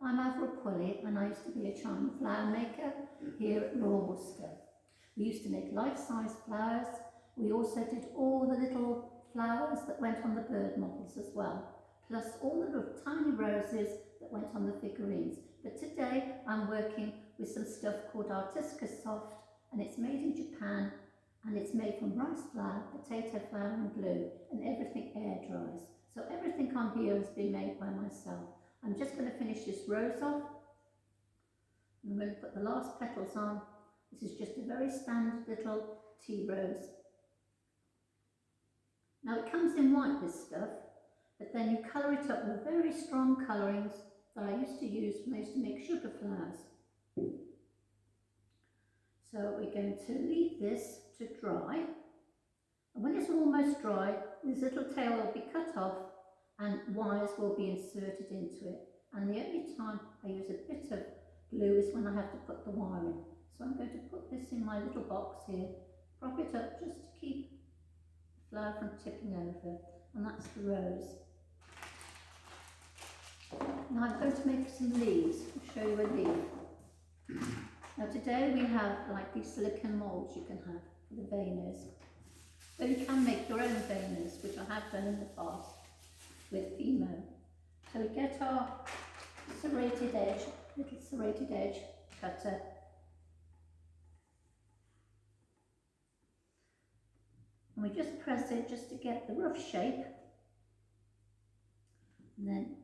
I'm Avril Pulley and I used to be a China flower maker here at Royal Worcester. We used to make life-size flowers. We also did all the little flowers that went on the bird models as well, plus all the little tiny roses that went on the figurines. But today I'm working with some stuff called Artistica Soft, and it's made in Japan, and it's made from rice flour, potato flour and glue, and everything air dries. So everything on here has been made by myself. I'm just going to finish this rose off. I'm going to put the last petals on. This is just a very standard little tea rose. Now it comes in white, this stuff, but then you colour it up with very strong colourings that I used to use when I used to make sugar flowers. So we're going to leave this to dry. And when it's almost dry, this little tail will be cut off and wires will be inserted into it. And the only time I use a bit of glue is when I have to put the wire in. So I'm going to put this in my little box here, prop it up just to keep the flower from tipping over. And that's the rose. Now I'm going to make some leaves. I'll show you a leaf. Now today we have like these silicone moulds you can have for the veiners. So you can make your own veiners, which I have done in the past with Fimo. So we get our serrated edge, little serrated edge cutter. And we just press it just to get the rough shape. And then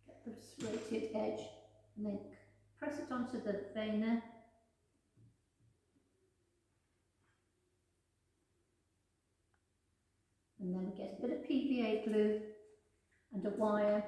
get the serrated edge and then press it onto the veiner. And then we get a bit of PVA glue and a wire